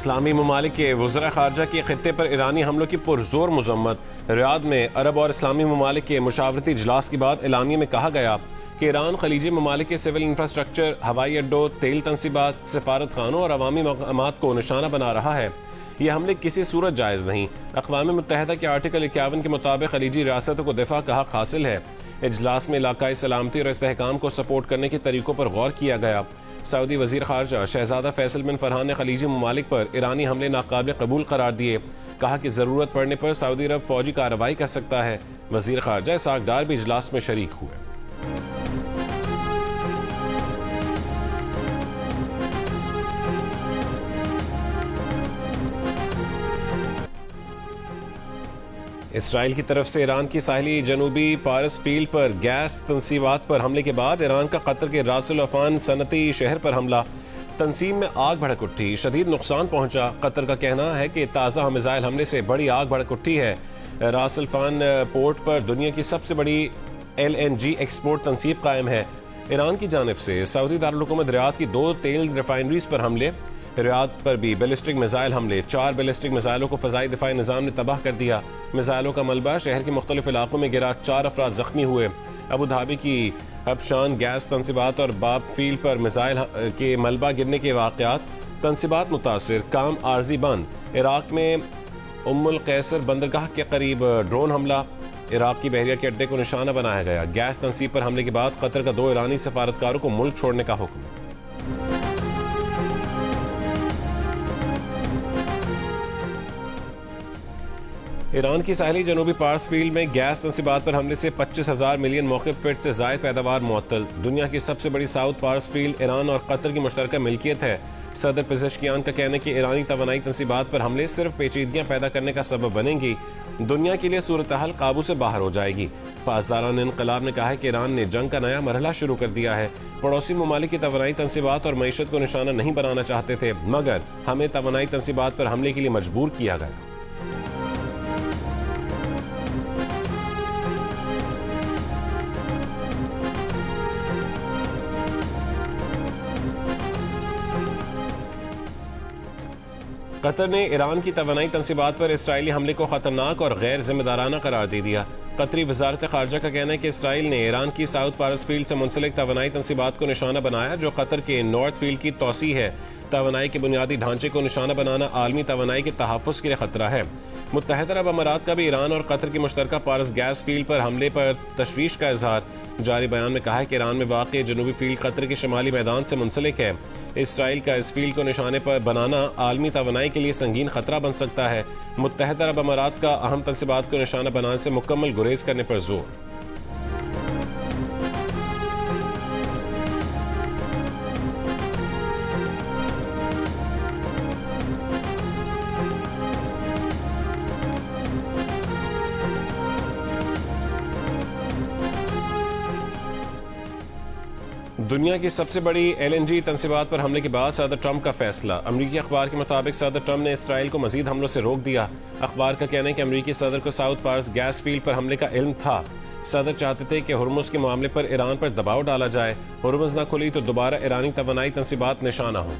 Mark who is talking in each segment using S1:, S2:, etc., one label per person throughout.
S1: इस्लामी ममालिक के वज़रा ख़ारजा के ख़ित्ते पर ईरानी हमलों की पुरजोर मज़म्मत। रियाद में अरब और इस्लामी ममालिक के मुशावरती इजलास के बाद एलानिया में कहा गया कि ईरान खलीजी ममालिक के सिविल इंफ्रास्ट्रक्चर, हवाई अड्डों, तेल तनसीबात, सफारत खानों और अवामी मकामात को निशाना बना रहा है। ये हमले किसी सूरत जायज़ नहीं। अक़वाम मुत्तहिदा के आर्टिकल 51 के मुताबिक खलीजी रियासतों को दिफा का हक हासिल है। इजलास में इलाकाई सलामती और इस्तेहकाम को सपोर्ट करने के तरीकों पर गौर किया गया। सऊदी वज़ीर ख़ारजा शहज़ादा फैसल बिन फरहान ने खलीजी ममालिक पर ईरानी हमले नाकाबिल कबूल करार दिए। कहा कि ज़रूरत पड़ने पर सऊदी अरब फौजी कार्रवाई कर सकता है। वज़ीर ख़ारजा इसहाक डार भी इजलास में शरीक हुए। इसराइल की तरफ से ईरान की साहिली जनूबी पारस फील्ड पर गैस तनसीबात पर हमले के बाद ईरान का कतर के रासुल अफान सनती शहर पर हमला। तंसीम में आग भड़क उठी, शदीद नुकसान पहुंचा। कतर का कहना है कि ताज़ा मिसाइल हमले से बड़ी आग भड़क उठी है। रासुल अफान पोर्ट पर दुनिया की सबसे बड़ी LNG एक्सपोर्ट तंसीब कायम है। ईरान की जानिब से सऊदी दारुल हुकूमत रियाद की 2 तेल रिफाइनरीज पर हमले। रियाद पर भी बैलिस्टिक मिसाइल हमले। 4 बैलिस्टिक मिसाइलों को फ़ज़ाई दिफाई निज़ाम ने तबाह कर दिया। मिसाइलों का मलबा शहर के मुख्तलिफ इलाकों में गिरा, 4 अफराद जख्मी हुए। अबू धाबी की अबशान गैस तनसीबात और बाब फील्ड पर मिसाइल के मलबा गिरने के वाक़यात। तनसीबात मुतासिर, काम आर्जी बंद। इराक में उम्मुल कैसर बंदरगाह के करीब ड्रोन हमला। इराक की बहरिया के अड्डे को निशाना बनाया गया। गैस तनसीब पर हमले के बाद कतर का 2 ईरानी सफारतकारों को मुल्क छोड़ने का हुक्म। ईरान की साहिली जनूबी पार्स फील्ड में गैस तनसीबात पर हमले से 25,000 मिलियन मौक़िफ़ फीट से ज़ायद पैदावार मुअत्तल। दुनिया की सबसे बड़ी साउथ पार्स फील्ड ईरान और कतर की मुश्तरका मिल्कियत है। सदर पेज़ेशकियान का कहना है कि ईरानी तवानाई तनसीबात पर हमले सिर्फ पेचीदगियाँ पैदा करने का सबब बनेंगी। दुनिया के लिए सूरत हाल काबू से बाहर हो जाएगी। पासदारान इनकलाब ने कहा है कि ईरान ने जंग का नया मरहला शुरू कर दिया है। पड़ोसी ममालिक की तवानाई तनसीबात और मईशत को निशाना नहीं बनाना चाहते थे, मगर हमें तवानाई तनसीबात पर हमले के लिए मजबूर किया गया। कतर ने ईरान की तवानाई तनसीबात पर इसराइली हमले को खतरनाक और गैर जिम्मेदाराना करार दे दिया। कतरी वजारत खारजा का कहना है कि इसराइल ने ईरान की साउथ पारस फील्ड से मुंसलिक तवानाई तनसीबात को निशाना बनाया, जो कतर के नॉर्थ फील्ड की तोसी है। तवानाई के बुनियादी ढांचे को निशाना बनाना आलमी तवानाई के तहफ़्फ़ुज़ के लिए खतरा है। मुत्तहिदा अरब अमारात का भी ईरान और कतर की मुश्तरका पारस गैस फील्ड पर हमले पर तशवीश का इजहार। जारी बयान में कहा है कि ईरान में वाक़ जनूबी फील्ड कतर के शुमाली मैदान से मुंसलिक है। इसराइल का इस फील्ड को निशाने पर बनाना आलमी तवानाई के लिए संगीन खतरा बन सकता है। मुत्तहिदा अरब अमारात का अहम तनसीबात को निशाना बनाने से मुकम्मल गुरेज करने पर जोर। दुनिया की सबसे बड़ी LNG तनसीबात पर हमले के बाद सदर ट्रंप का फैसला। अमरीकी अखबार के मुताबिक सदर ट्रंप ने इसराइल को मजीद हमलों से रोक दिया। अखबार का कहना है कि अमरीकी सदर को साउथ पार्स गैस फील्ड पर हमले का इल्म था। सदर चाहते थे कि हुर्मुज़ के मामले पर ईरान पर दबाव डाला जाए। हुर्मुज़ न खुली तो दोबारा ईरानी तवानाई तनसीबात निशाना हो।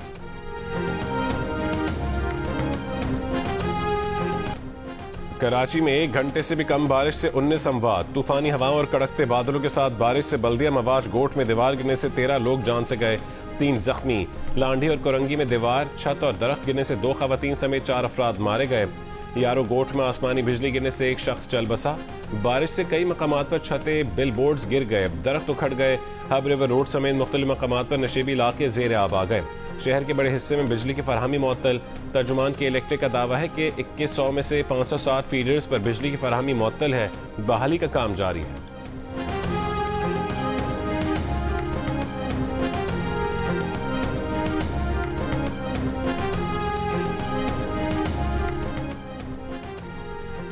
S1: कराची में 1 घंटे से भी कम बारिश से 19 अमवात। तूफानी हवाओं और कड़कते बादलों के साथ बारिश से बल्दिया मवाज गोट में दीवार गिरने से 13 लोग जान से गए, 3 जख्मी। लांढी और कोरंगी में दीवार, छत और दरख्त गिरने से 2 खवातीन समेत 4 अफराद मारे गए। यारो गोट में आसमानी बिजली गिरने से 1 शख्स चल बसा। बारिश से कई मकामात पर छतें, बिल बोर्ड्स गिर गए, दरख्त उखड़ गए। हब रिवर रोड समेत मुख्तलिफ मकामात पर नशेबी इलाके ज़ेर आब आ गए। शहर के बड़े हिस्से में बिजली की फरहमी मुअत्तल। तर्जुमान के इलेक्ट्रिक का दावा है कि 2100 में से 560 फीडर्स पर बिजली की फरहमी मुअत्तल है। बहाली का काम जारी है।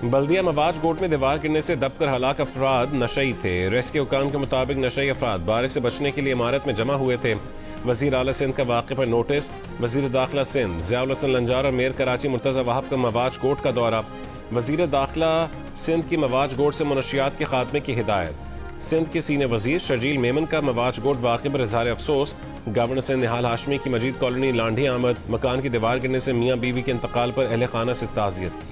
S1: बल्दिया मवाज गोट में दीवार गिरने से दबकर हलाक अफराद नशई थे। रेस्क्यू हुकाम के मुताबिक नशई अफराद बारिश से बचने के लिए इमारत में जमा हुए थे। वजीर आला सिंध का वाक़े पर नोटिस। वजीर दाखिला सिंध ज़ियाउल हसन लंजार और मेयर कराची मुर्तज़ा वहाब का मवाज गोट का दौरा। वजीर दाखिला सिंध की मवाज गोट से मुनशियात के खात्मे की हिदायत। सिंध के सीनियर वजीर शर्जील मेमन का मवाज गोट वाक़े पर इजहार अफसोस। गवर्नर सिंध निहाल हाशमी की मजीद कॉलोनी लांढी आमद। मकान की दीवार गिरने से मियाँ बीवी के इंतकाल पर अहले खाना से ताज़ियत की।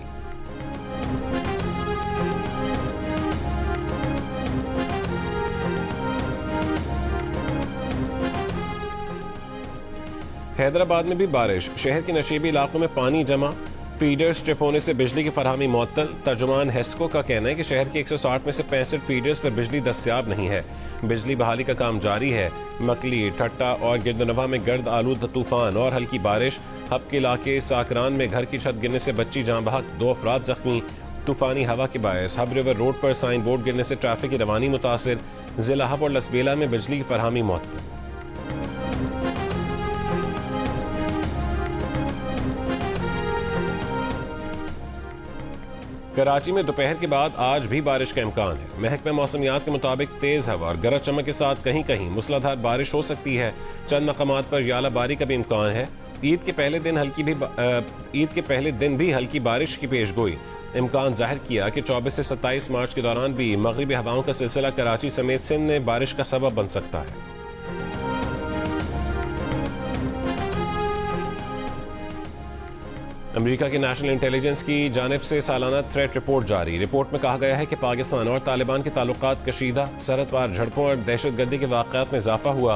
S1: हैदराबाद में भी बारिश। शहर के नशीबी इलाकों में पानी जमा। फीडर स्ट्रिप होने से बिजली की फराहमी मुअत्तल। तर्जुमान हेस्को का कहना है कि शहर के 160 में से 65 फीडर्स पर बिजली दस्तयाब नहीं है। बिजली बहाली का काम जारी है। मकली, ठट्टा और गिरदनवा में गर्द आलूद तूफान और हल्की बारिश। हब के इलाके साकरान में घर की छत गिरने से बच्ची जाँ बहक, 2 अफराद जख्मी। तूफानी हवा के बायस हब रिवर रोड पर साइन बोर्ड गिरने से ट्रैफिक की रवानी मुतासिर। जिला हब और लसबेला में बिजली की फराहमी मुअत्तल। कराची में दोपहर के बाद आज भी बारिश का इम्कान है। महकमा मौसमियात के मुताबिक तेज हवा और गरज चमक के साथ कहीं कहीं मूसलाधार बारिश हो सकती है। चंद मकामात पर यालाबारी का भी इम्कान है। ईद के पहले दिन भी हल्की बारिश की पेशगोई। इम्कान जाहिर किया कि 24 से 27 मार्च के दौरान भी मगरिबी हवाओं का सिलसिला कराची समेत सिंध में बारिश का सबब बन सकता है। अमेरिका की नेशनल इंटेलिजेंस की जानिब से सालाना थ्रेट रिपोर्ट जारी। रिपोर्ट में कहा गया है कि पाकिस्तान और तालिबान के ताल्लुकात कशीदा। सरहद पार झड़पों और दहशतगर्दी के वाक़यात में इजाफा हुआ।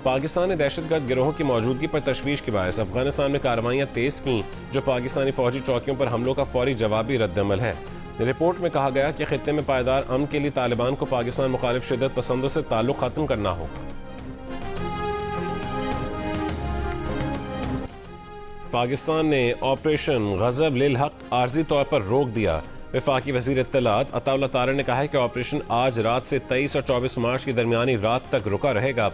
S1: पाकिस्तान ने दहशतगर्द गिरोहों की मौजूदगी पर तशवीश के बायस अफगानिस्तान में कार्रवाइयाँ तेज की, जो पाकिस्तानी फौजी चौकियों पर हमलों का फौरी जवाबी रद्दअमल है। रिपोर्ट में कहा गया कि खित्ते में पायदार अमन के लिए तालिबान को पाकिस्तान मुखालिफ शिद्दत पसंदों से ताल्लुक खत्म करना होगा। पाकिस्तान ने ऑपरेशन गजब लिल हक आर्जी तौर पर रोक दिया। वफाकी वजीर इत्तलात अताउल्लाह तारा ने कहा है कि ऑपरेशन आज रात से 23 और 24 मार्च की दरमियानी रात तक रुका रहेगा।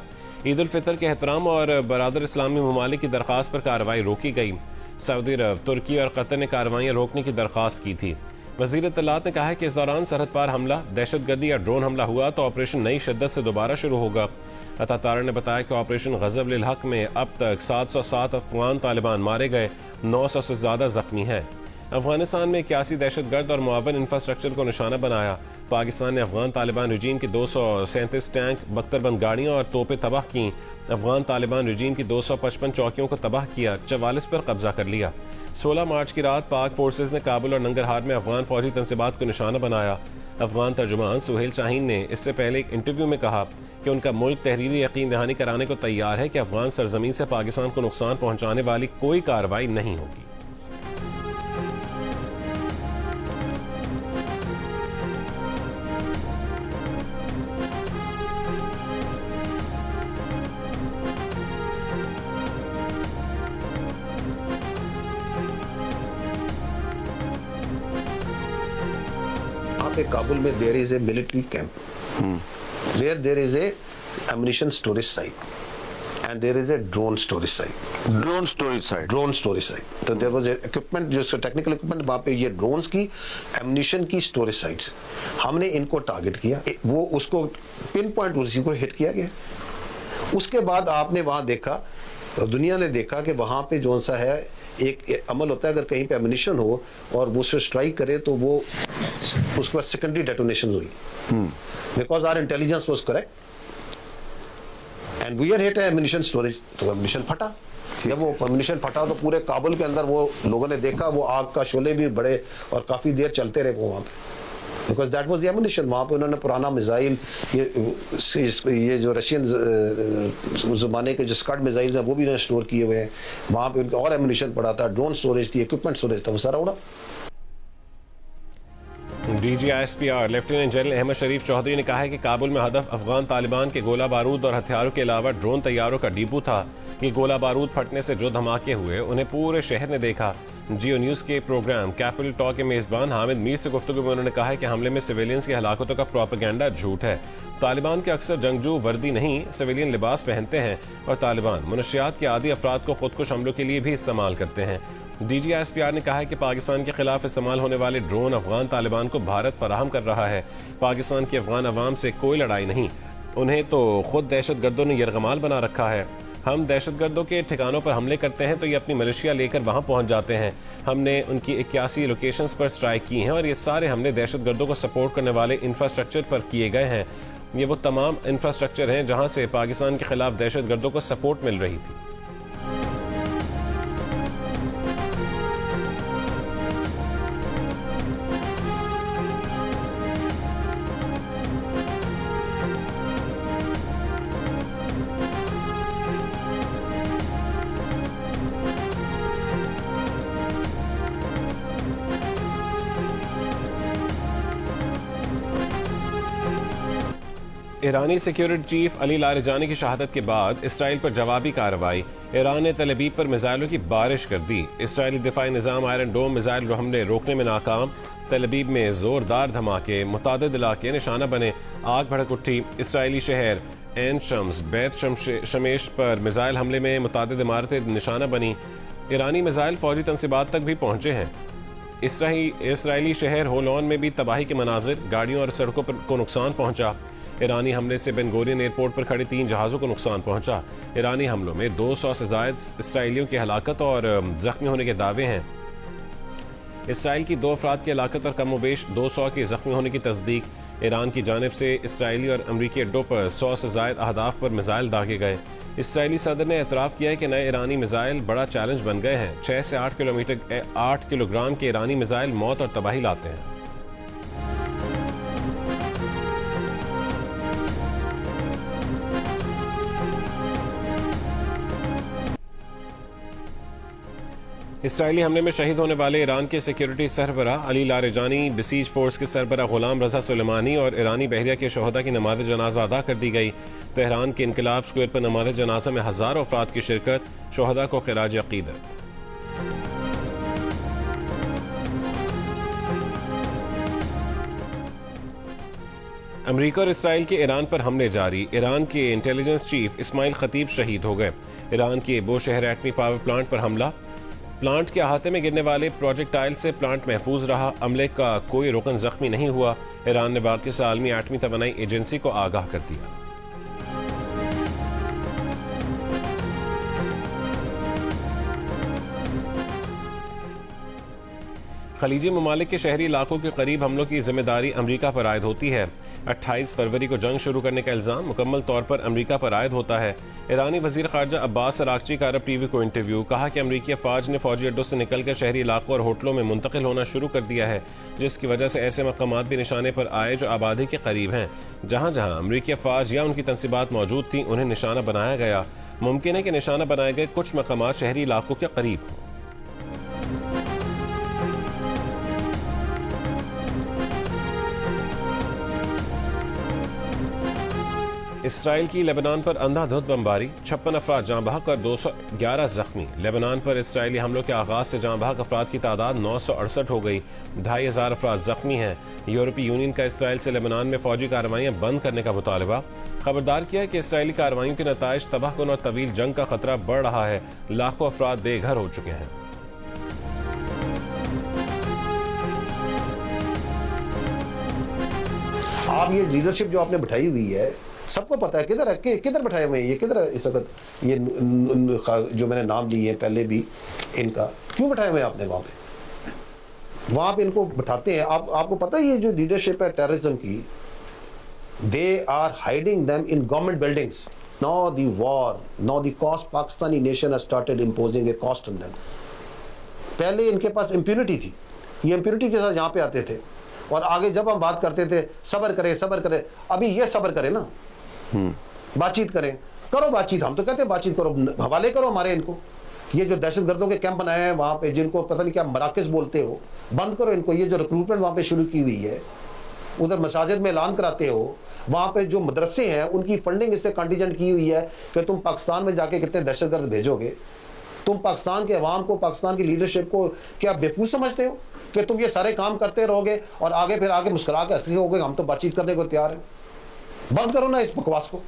S1: ईद उल फितर के एहतराम और बरादर इस्लामी ममालिक की दरख्वास्त पर कार्रवाई रोकी गई। सऊदी अरब, तुर्की और कतर ने कार्रवाइयाँ रोकने की दरख्वास्त की थी। वजीर इत्तलात ने कहा है कि इस दौरान सरहद पार हमला, दहशतगर्दी या ड्रोन हमला हुआ तो ऑपरेशन नई शिद्दत से दोबारा शुरू होगा। अता तारा ने बताया कि ऑपरेशन गजब लिल हक में अब तक 707 अफगान तालिबान मारे गए, 900 से ज्यादा जख्मी हैं। अफगानिस्तान में 81 दहशतगर्द और मुआवन इंफ्रास्ट्रक्चर को निशाना बनाया। पाकिस्तान ने अफगान तालिबान रजीम की 237 टैंक, बख्तरबंद गाड़ियाँ और तोपें तबाह की। अफगान तालिबान रजीम की 255 चौकियों को तबाह किया, 44 पर कब्जा कर लिया। 16 मार्च की रात पाक फोर्सेज ने काबुल और नंगरहार में अफगान फौजी तंसीबात को निशाना बनाया। अफगान तर्जुमान सुहेल शाहीन ने इससे पहले एक इंटरव्यू में कहा कि उनका मुल्क तहरीरी यकीन दहानी कराने को तैयार है कि अफगान सरजमीन से पाकिस्तान को नुकसान पहुंचाने वाली कोई कार्रवाई नहीं होगी।
S2: काबुल में there is a military camp where there is a ammunition storage site and there is a drone storage site.
S3: Drone storage site.
S2: तो there was a equipment, जो टेक्निकल इक्विपमेंट वहाँ पे ये ड्रोन्स की, एम्यूनिशन की स्टोरेज साइट्स। हमने इनको target किया, वो उसको पिन पॉइंट उसी को हिट किया गया। उसके बाद आपने वहाँ देखा, दुनिया ने देखा कि वहाँ पे जो सा है एक अमल होता है, अगर कहीं पे एम्यूनिशन हो और वो उसे स्ट्राइक करे तो वो उसके बाद सेकेंडरी डेटोनेशन हुई, because our intelligence was correct and we are hit ammunition storage. तो एम्यूनिशन फटा। जब वो एम्यूनिशन फटा तो पूरे काबुल के अंदर वो लोगों ने देखा, वो आग का शोले भी बड़े और काफी देर चलते रहे वो वहाँ पे, because that was the ammunition. वहाँ पे उन्होंने पुराना मिसाइल, ये जो रशियन ज़माने के जो स्कड मिसाइल्स हैं वो भी उन्होंने स्टोर किए हुए हैं वहाँ पे। उनका और एम्यूनिशन पड़ा था, ड्रोन स्टोरेज थी, इक्विपमेंट स्टोरेज था, वो सारा उड़ा।
S1: DGISPR लेफ्टिनेंट जनरल अहमद शरीफ चौधरी ने कहा है कि काबुल में हदफ अफगान तालिबान के गोला बारूद और हथियारों के अलावा ड्रोन तैयारों का डिपो था। ये गोला बारूद फटने से जो धमाके हुए उन्हें पूरे शहर ने देखा। जियो न्यूज़ के प्रोग्राम कैपिटल टॉक के मेज़बान हामिद मीर से गुफ्तगू में उन्होंने कहा है कि हमले में सिविलियंस की हलाकतों का प्रोपेगेंडा झूठ है। तालिबान के अक्सर जंगजू वर्दी नहीं, सिविलियन लिबास पहनते हैं और तालिबान मुनशियात के आदि अफराद को खुदकुश हमलों के लिए भी इस्तेमाल करते हैं। DGISPR ने कहा है कि पाकिस्तान के खिलाफ इस्तेमाल होने वाले ड्रोन अफगान तालिबान को भारत फराहम कर रहा है। पाकिस्तान की अफगान अवाम से कोई लड़ाई नहीं, उन्हें तो खुद दहशतगर्दों ने यरगमाल बना रखा है। हम दहशतगर्दों के ठिकानों पर हमले करते हैं तो ये अपनी मिलिशिया लेकर वहां पहुंच जाते हैं। हमने उनकी 81 लोकेशंस पर स्ट्राइक की हैं और ये सारे हमले दहशतगर्दों को सपोर्ट करने वाले इंफ्रास्ट्रक्चर पर किए गए हैं। ये वो तमाम इंफ्रास्ट्रक्चर हैं जहां से पाकिस्तान के खिलाफ दहशतगर्दों को सपोर्ट मिल रही थी। ईरानी सिक्योरिटी चीफ अली लारिजानी की शहादत के बाद इसराइल पर जवाबी कार्रवाई। ईरान ने तल अवीव पर मिसाइलों की बारिश कर दी। इसराइली दिफाई निज़ाम आयरन डोम मिसाइल हमले रोकने में नाकाम। तल अवीव में जोरदार धमाके, मुतादिद इलाके निशाना बने, आग भड़क उठी। इसराइली शहर एन शम्स बैत शमेश पर मिसाइल हमले में मुतादिद इमारतें निशाना बनी। ईरानी मिसाइल फौजी तनसीबात तक भी पहुंचे हैं। इसराइली शहर होलोन में भी तबाही के मनाजिर, गाड़ियों और सड़कों को नुकसान पहुंचा। ईरानी हमले से बेन गोरियन एयरपोर्ट पर खड़े 3 जहाज़ों को नुकसान पहुंचा। ईरानी हमलों में 200 से ज़ायद इसराइलियों की हलाकत और जख्मी होने के दावे हैं। इसराइल की 2 अफराद की हलाकत और कमोबेश 200 के जख्मी होने की तस्दीक। ईरान की जानिब से इसराइली और अमरीकी अड्डों पर 100 से ज़ायद अहदाफ पर मिसाइल दागे गए। इसराइली सदर ने एतराफ़ किया है कि नए ईरानी मिसाइल बड़ा चैलेंज बन गए हैं। 6 से 8 किलोग्राम के ईरानी मिसाइल मौत और तबाही लाते हैं। इसराइली हमले में शहीद होने वाले ईरान के सिक्योरिटी सरबरा अली लारिजानी, बसीज फोर्स के सरबरा गुलाम रजा सुलेमानी और ईरानी बहरिया के शोहदा की नमाज जनाजा अदा कर दी गई। तेहरान के इनकलाब स्क्वायर पर नमाज जनाजा में हजारों अफराद की शिरकत, शोहदा को खिराज अकीदत। अमरीका और इसराइल के ईरान पर हमले जारी। ईरान के इंटेलिजेंस चीफ इस्माइल खतीब शहीद हो गए। ईरान के बो शहर एटमी पावर प्लांट पर हमला। प्लांट के अहाते में गिरने वाले प्रोजेक्टाइल से प्लांट महफूज रहा। अमले का कोई रुकन जख्मी नहीं हुआ। ईरान ने बाकी से आलमी एटमी तवानाई एजेंसी को आगाह कर दिया। खलीजी ममालिक के शहरी इलाकों के करीब हमलों की जिम्मेदारी अमरीका पर आयद होती है। 28 फरवरी को जंग शुरू करने का इल्जाम मुकम्मल तौर पर अमरीका पर आयद होता है। ईरानी वजीर खारजा अब्बास अरागची का अरब टीवी को इंटरव्यू। कहा कि अमरीकी अफवाज ने फौजी अड्डों से निकलकर शहरी इलाकों और होटलों में मुंतकिल होना शुरू कर दिया है, जिसकी वजह से ऐसे मकामात भी निशाने पर आए जो आबादी के करीब हैं। जहाँ जहाँ अमरीकी अफवाज या उनकी तनसीबात मौजूद थी, उन्हें निशाना बनाया गया। मुमकिन है कि निशाना बनाए गए कुछ मकामात शहरी इलाकों के करीब हों। इसराइल की लेबनान पर अंधाधुंध बमबारी, 56 अफराद जाँ बहक और 211 जख्मी। लेबनान पर इसराइली हमलों के आगाज से जाँ बहक अफराद की तादाद 968 हो गई। 2500 अफराद जख्मी हैं। यूरोपीय यूनियन का इसराइल से लेबनान में फौजी कार्रवाइयाँ बंद करने का मुतालबा। खबरदार किया कि इसराइली कार्रवाइयों के नताइज तबाहकुन और तवील जंग का खतरा बढ़ रहा है। लाखों अफराद बेघर हो चुके हैं।
S2: आप ये लीडरशिप जो आपने बैठाई हुई है, सबको पता है किधर है, किधर बैठाए हुए हैं, ये किधर है इस वक्त। ये जो मैंने नाम लिए हैं पहले भी, इनका क्यों बैठाए हुए हैं आपने वहां पे इनको बैठाते हैं। आपको पता है ये जो लीडरशिप है टेररिज्म की, they are hiding them in government buildings. Now the war, now the cost, Pakistani nation has started imposing a cost on them. पहले इनके पास इंप्यूनिटी थी, ये इंप्यूनिटी के साथ यहाँ पे आते थे और आगे जब हम बात करते थे सब्र करें, अभी ये सब्र करें ना, बातचीत करें, करो बातचीत। हम तो कहते हैं बातचीत करो, हवाले करो हमारे इनको। ये जो दहशतगर्दों के कैंप बनाए हैं वहां पे, जिनको पता नहीं क्या मराकज बोलते हो, बंद करो इनको। ये जो रिक्रूटमेंट वहां पे शुरू की हुई है, उधर मसाजिद में ऐलान कराते हो, वहां पे जो मदरसे हैं उनकी फंडिंग इससे कंटीजेंट की हुई है कि तुम पाकिस्तान में जाके कितने दहशतगर्द भेजोगे। तुम पाकिस्तान के अवाम को, पाकिस्तान की लीडरशिप को क्या बेवकूफ समझते हो कि तुम ये सारे काम करते रहोगे और आगे आगे मुस्कुरा के हंसते होगे हम तो बातचीत करने को तैयार हैं। बंद करो ना इस बकवास को।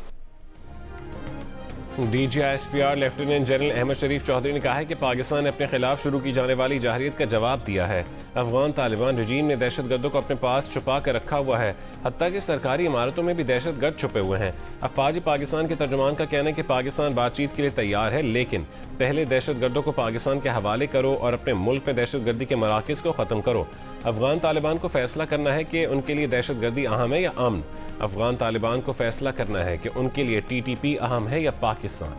S1: DGISPR लेफ्टिनेंट जनरल अहमद शरीफ चौधरी ने कहा है कि पाकिस्तान ने अपने खिलाफ शुरू की जाने वाली जाहिरियत का जवाब दिया है। अफगान तालिबान रजीम ने दहशतगर्दों को अपने पास छुपा कर रखा हुआ है, हत्ता कि सरकारी इमारतों में भी दहशतगर्द छुपे हुए हैं। अफवाजी पाकिस्तान के तर्जुमान का कहना है कि पाकिस्तान बातचीत के लिए तैयार है, लेकिन पहले दहशतगर्दों को पाकिस्तान के हवाले करो और अपने मुल्क में दहशतगर्दी के मराकज़ को खत्म करो। अफगान तालिबान को फैसला करना है कि उनके लिए दहशतगर्दी अहम है या अमन। अफगान तालिबान को फैसला करना है कि उनके लिए TTP अहम है या पाकिस्तान।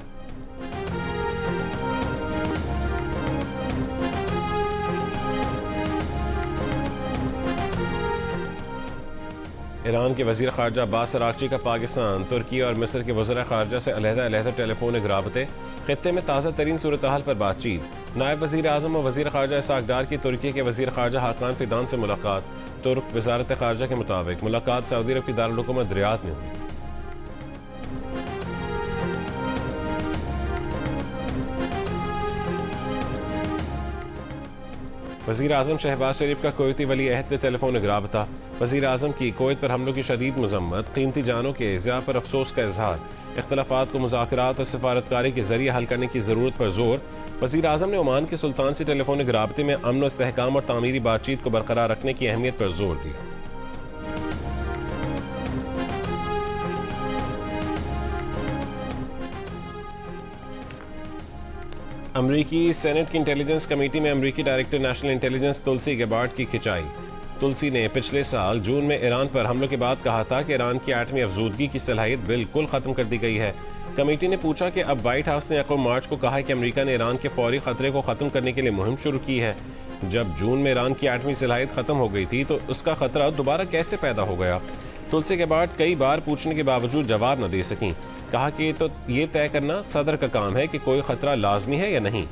S1: ईरान के वज़ीर ख़ारजा अब्बास अराग़ची का पाकिस्तान, तुर्की और मिस्र के वज़ीर ख़ारजा से अलहदा टेलीफोनिक राबते, ख़ित्ते में ताज़ा तरीन सूरत हाल पर बातचीत। नायब वज़ीर आज़म और वज़ीर ख़ारजा इसहाक़ डार की तुर्की के वज़ीर ख़ारजा हाकान फ़िदान से मुलाकात। तुर्क वज़ारत ख़ारजा के मुताबिक मुलाकात सऊदी अरब की दारुल हुकूमत रियाद में हुई। वज़ीर आज़म शहबाज शरीफ का कोयती वली अहद से टेलीफोनिक राबता। वज़ीर आज़म की कोयत पर हमलों की शदीद मज़म्मत, कीमती जानों के ज़िया पर अफसोस का इजहार, इख्तलाफात को मुज़ाकरात और सिफारतकारी के जरिए हल करने की ज़रूरत पर जोर। वज़ीर आज़म ने ओमान के सुल्तान से टेलीफोनिक राबते में अमन, इस्तेहकाम और तामीरी बातचीत को बरकरार रखने की अहमियत पर जोर दिया। अमरीकी सेनेट की इंटेलिजेंस कमेटी में अमरीकी डायरेक्टर नेशनल इंटेलिजेंस तुलसी गैबार्ड की खिंचाई। तुलसी ने पिछले साल जून में ईरान पर हमलों के बाद कहा था कि ईरान की एटमी अफजूदगी की सलाहियत बिल्कुल खत्म कर दी गई है। कमेटी ने पूछा कि अब व्हाइट हाउस ने 1 मार्च को कहा है कि अमेरिका ने ईरान के फौरी खतरे को खत्म करने के लिए मुहिम शुरू की है। जब जून में ईरान की एटमी सलाहियत खत्म हो गई थी तो उसका खतरा दोबारा कैसे पैदा हो गया? तुलसी गैबार्ड कई बार पूछने के बावजूद जवाब न दे सकी। कहा कि तो ये तय करना सदर का काम है कि कोई खतरा लाजमी है या नहीं।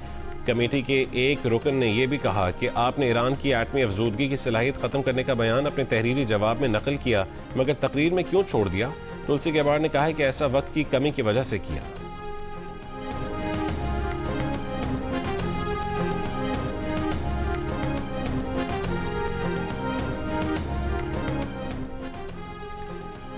S1: कमेटी के एक रुकन ने यह भी कहा कि आपने ईरान की एटमी अफजूदगी की सलाहियत खत्म करने का बयान अपने तहरीरी जवाब में नकल किया, मगर तकरीर में क्यों छोड़ दिया? तुलसी गैबार्ड ने कहा कि ऐसा वक्त की कमी की वजह से किया।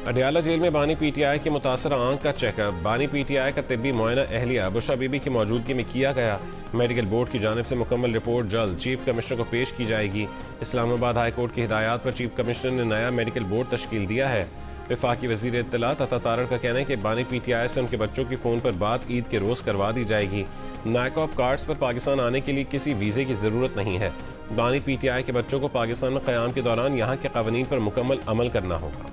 S1: अडयाला जेल में बानी PTI की मुतासरा आंख का चेकअप। बानी PTI का तिब्बी मुआयना अहलिया बुशरा बीबी की मौजूदगी में किया गया। मेडिकल बोर्ड की जानिब से मुकम्मल रिपोर्ट जल्द चीफ कमिश्नर को पेश की जाएगी। इस्लामाबाद हाई कोर्ट की हिदायत पर चीफ कमिश्नर ने नया मेडिकल बोर्ड तश्कील दिया है। वफाकी वज़ीर इत्तलात अता तारड़ का कहना है कि बानी PTI से उनके बच्चों की फ़ोन पर बात ईद के रोज़ करवा दी जाएगी। नायकॉप कार्ड्स पर पाकिस्तान आने के लिए किसी वीज़े की ज़रूरत नहीं है। बानी PTI के बच्चों को पाकिस्तान में क़याम के दौरान यहाँ के क़वानीन पर मुकम्मल अमल करना होगा।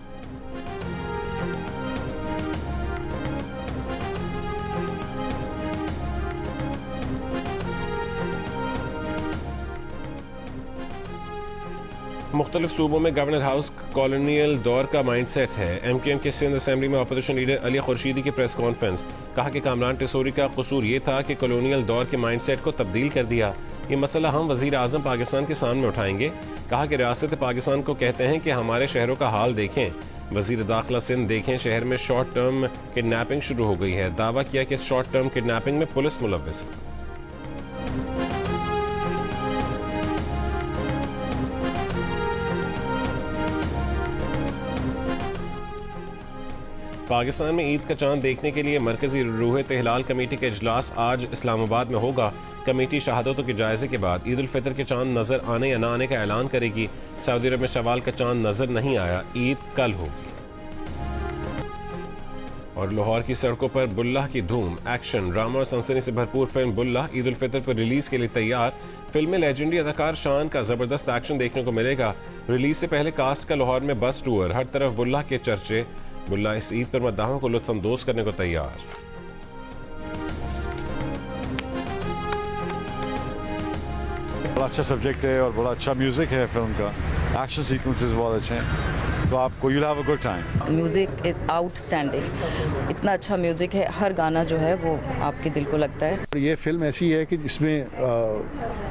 S1: मुख्तलिफ सूबों में गवर्नर हाउस कॉलोनियल दौर का माइंड सेट है। MKM के सिंध असेंबली में अपोजिशन लीडर अली खुर्शीदी की प्रेस कॉन्फ्रेंस। कहा कि कामरान टिसोरी का कसूर ये था कि कॉलोनियल दौर के माइंड सेट को तब्दील कर दिया। ये मसला हम वज़ीर आज़म पाकिस्तान के सामने उठाएंगे। कहा कि रियासत पाकिस्तान को कहते हैं कि हमारे शहरों का हाल देखें। वज़ीर दाखिला सिंध देखें, शहर में शॉर्ट टर्म किडनैपिंग शुरू हो गई है। दावा किया कि शॉर्ट टर्म किडनैपिंग में पुलिस मुलव्विस है। पाकिस्तान में ईद का चांद देखने के लिए मरकजी रूह तहलाल कमेटी का इजलास आज इस्लामाबाद में होगा। कमेटी शहादतों के जायजे के बाद ईद उल फितर के चांद नजर आने या न आने का ऐलान करेगी। सऊदी अरब में शवाल का चांद नजर नहीं आया, ईद कल होगी। और लाहौर की सड़कों पर बुल्लाह की धूम। एक्शन, ड्रामा और सनसनी से भरपूर फिल्म बुल्लाह ईद उल फितर पर रिलीज के लिए तैयार। फिल्म में लेजेंडरी अदाकार शान का जबरदस्त एक्शन देखने को मिलेगा। रिलीज से पहले कास्ट का लाहौर में बस टूर, हर तरफ बुल्लाह के चर्चे। बुल्लाह इस ईद पर मद्दाहों को लुत्फअंदोज करने को तैयार।
S4: बड़ा अच्छा सब्जेक्ट है और बड़ा अच्छा म्यूजिक है फिल्म का। एक्शन सीक्वेंसेस बहुत अच्छे हैं, तो आपको you'll have a good time.
S5: Music is outstanding. इतना अच्छा म्यूज़िक है, हर गाना जो है वो आपके दिल को लगता है।
S6: ये फिल्म ऐसी है कि जिसमें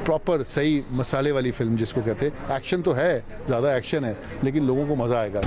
S6: प्रॉपर सही मसाले वाली फिल्म जिसको कहते हैं। एक्शन तो है, ज़्यादा एक्शन है, लेकिन लोगों को मज़ा आएगा।